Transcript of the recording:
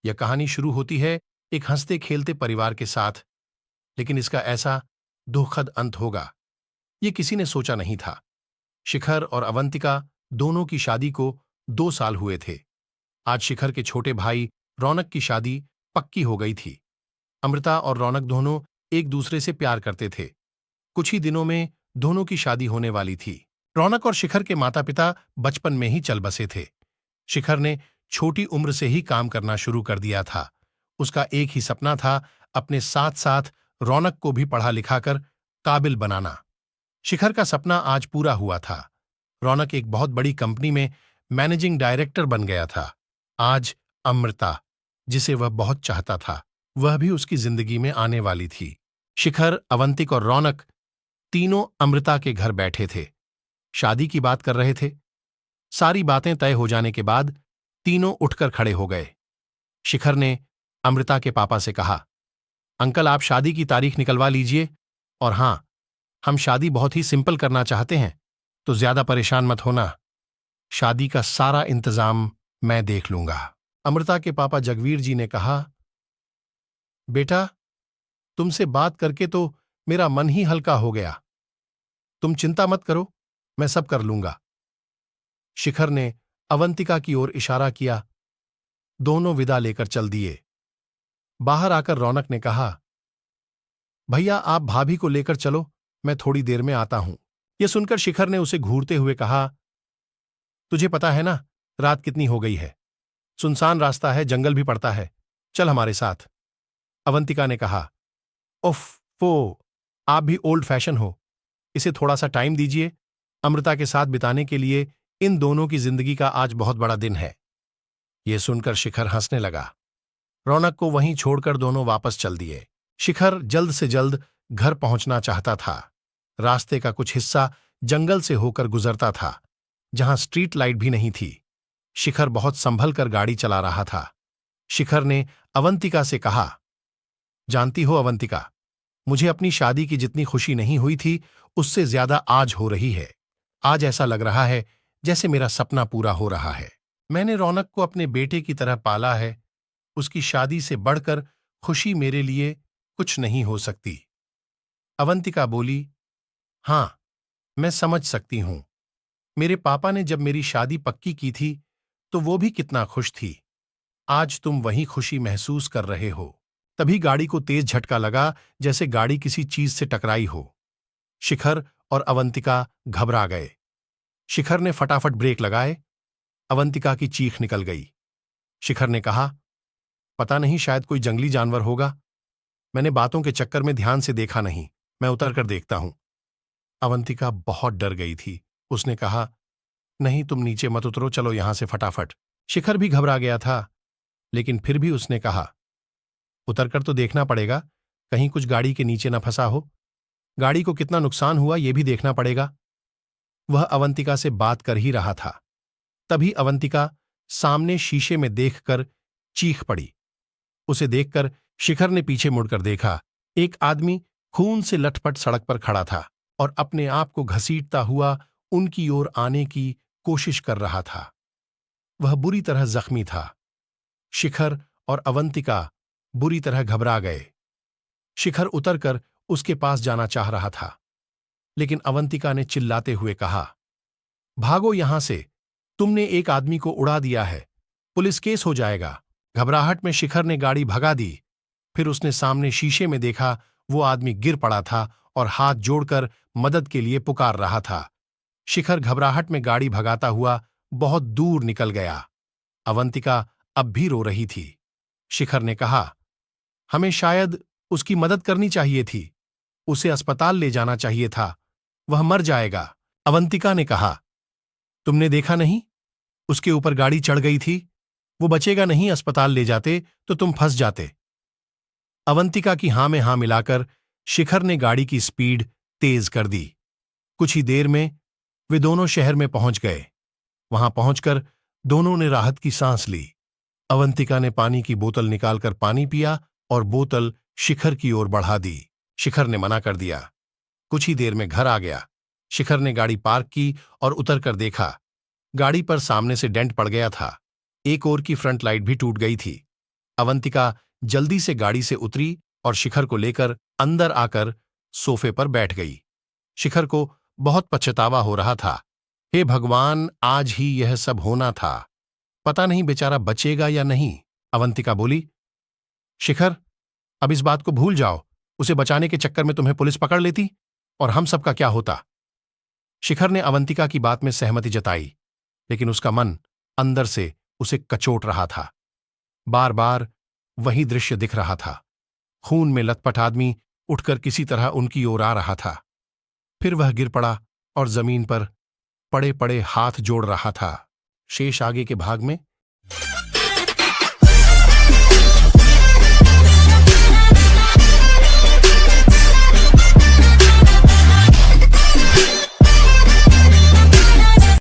यह कहानी शुरू होती है एक हंसते खेलते परिवार के साथ, लेकिन इसका ऐसा दुखद अंत होगा, ये किसी ने सोचा नहीं था। शिखर और अवंतिका दोनों की शादी को 2 साल हुए थे। आज शिखर के छोटे भाई रौनक की शादी पक्की हो गई थी। अमृता और रौनक दोनों एक दूसरे से प्यार करते थे। कुछ ही दिनों में दोनों की शादी होने वाली थी। रौनक और शिखर के माता पिता बचपन में ही चल बसे थे। शिखर ने छोटी उम्र से ही काम करना शुरू कर दिया था। उसका एक ही सपना था, अपने साथ साथ रौनक को भी पढ़ा लिखाकर काबिल बनाना। शिखर का सपना आज पूरा हुआ था। रौनक एक बहुत बड़ी कंपनी में मैनेजिंग डायरेक्टर बन गया था। आज अमृता, जिसे वह बहुत चाहता था, वह भी उसकी जिंदगी में आने वाली थी। शिखर, अवंतिक और रौनक तीनों अमृता के घर बैठे थे। शादी की बात कर रहे थे। सारी बातें तय हो जाने के बाद तीनों उठकर खड़े हो गए। शिखर ने अमृता के पापा से कहा, अंकल आप शादी की तारीख निकलवा लीजिए, और हां, हम शादी बहुत ही सिंपल करना चाहते हैं, तो ज्यादा परेशान मत होना। शादी का सारा इंतजाम मैं देख लूंगा। अमृता के पापा जगवीर जी ने कहा, बेटा तुमसे बात करके तो मेरा मन ही हल्का हो गया। तुम चिंता मत करो, मैं सब कर लूंगा। शिखर ने अवंतिका की ओर इशारा किया। दोनों विदा लेकर चल दिए। बाहर आकर रौनक ने कहा, भैया आप भाभी को लेकर चलो, मैं थोड़ी देर में आता हूं। यह सुनकर शिखर ने उसे घूरते हुए कहा, तुझे पता है ना रात कितनी हो गई है, सुनसान रास्ता है, जंगल भी पड़ता है, चल हमारे साथ। अवंतिका ने कहा, वो आप भी ओल्ड फैशन हो, इसे थोड़ा सा टाइम दीजिए। अमृता के साथ बिताने के लिए इन दोनों की जिंदगी का आज बहुत बड़ा दिन है। यह सुनकर शिखर हंसने लगा। रौनक को वहीं छोड़कर दोनों वापस चल दिए। शिखर जल्द से जल्द घर पहुंचना चाहता था। रास्ते का कुछ हिस्सा जंगल से होकर गुजरता था, जहां स्ट्रीट लाइट भी नहीं थी। शिखर बहुत संभल कर गाड़ी चला रहा था। शिखर ने अवंतिका से कहा, जानती हो अवंतिका, मुझे अपनी शादी की जितनी खुशी नहीं हुई थी, उससे ज्यादा आज हो रही है। आज ऐसा लग रहा है जैसे मेरा सपना पूरा हो रहा है। मैंने रौनक को अपने बेटे की तरह पाला है। उसकी शादी से बढ़कर खुशी मेरे लिए कुछ नहीं हो सकती। अवंतिका बोली, हां, मैं समझ सकती हूं। मेरे पापा ने जब मेरी शादी पक्की की थी तो वो भी कितना खुश थी। आज तुम वही खुशी महसूस कर रहे हो। तभी गाड़ी को तेज झटका लगा, जैसे गाड़ी किसी चीज से टकराई हो। शिखर और अवंतिका घबरा गए। शिखर ने फटाफट ब्रेक लगाए। अवंतिका की चीख निकल गई। शिखर ने कहा, पता नहीं शायद कोई जंगली जानवर होगा। मैंने बातों के चक्कर में ध्यान से देखा नहीं, मैं उतर कर देखता हूं। अवंतिका बहुत डर गई थी। उसने कहा, नहीं तुम नीचे मत उतरो, चलो यहां से फटाफट। शिखर भी घबरा गया था, लेकिन फिर भी उसने कहा, उतरकर तो देखना पड़ेगा, कहीं कुछ गाड़ी के नीचे न फंसा हो। गाड़ी को कितना नुकसान हुआ यह भी देखना पड़ेगा। वह अवंतिका से बात कर ही रहा था, तभी अवंतिका सामने शीशे में देखकर चीख पड़ी। उसे देखकर शिखर ने पीछे मुड़कर देखा। एक आदमी खून से लथपथ सड़क पर खड़ा था और अपने आप को घसीटता हुआ उनकी ओर आने की कोशिश कर रहा था। वह बुरी तरह जख्मी था। शिखर और अवंतिका बुरी तरह घबरा गए। शिखर उतरकर उसके पास जाना चाह रहा था, लेकिन अवंतिका ने चिल्लाते हुए कहा, भागो यहां से, तुमने एक आदमी को उड़ा दिया है, पुलिस केस हो जाएगा। घबराहट में शिखर ने गाड़ी भगा दी। फिर उसने सामने शीशे में देखा, वो आदमी गिर पड़ा था और हाथ जोड़कर मदद के लिए पुकार रहा था। शिखर घबराहट में गाड़ी भगाता हुआ बहुत दूर निकल गया। अवंतिका अब भी रो रही थी। शिखर ने कहा, हमें शायद उसकी मदद करनी चाहिए थी, उसे अस्पताल ले जाना चाहिए था, वह मर जाएगा। अवंतिका ने कहा, तुमने देखा नहीं, उसके ऊपर गाड़ी चढ़ गई थी, वो बचेगा नहीं, अस्पताल ले जाते तो तुम फंस जाते। अवंतिका की हां में हां मिलाकर शिखर ने गाड़ी की स्पीड तेज कर दी। कुछ ही देर में वे दोनों शहर में पहुंच गए। वहां पहुंचकर दोनों ने राहत की सांस ली। अवंतिका ने पानी की बोतल निकालकर पानी पिया और बोतल शिखर की ओर बढ़ा दी। शिखर ने मना कर दिया। कुछ ही देर में घर आ गया। शिखर ने गाड़ी पार्क की और उतरकर देखा। गाड़ी पर सामने से डेंट पड़ गया था। एक ओर की फ्रंट लाइट भी टूट गई थी। अवंतिका जल्दी से गाड़ी से उतरी और शिखर को लेकर अंदर आकर सोफे पर बैठ गई। शिखर को बहुत पछतावा हो रहा था। हे भगवान, आज ही यह सब होना था। पता नहीं बेचारा बचेगा या नहीं। अवंतिका बोली, शिखर, अब इस बात को भूल जाओ। उसे बचाने के चक्कर में तुम्हें पुलिस पकड़ लेती और हम सबका क्या होता। शिखर ने अवंतिका की बात में सहमति जताई, लेकिन उसका मन अंदर से उसे कचोट रहा था। बार बार वही दृश्य दिख रहा था। खून में लथपथ आदमी उठकर किसी तरह उनकी ओर आ रहा था। फिर वह गिर पड़ा और जमीन पर पड़े पड़े हाथ जोड़ रहा था। शेष आगे के भाग में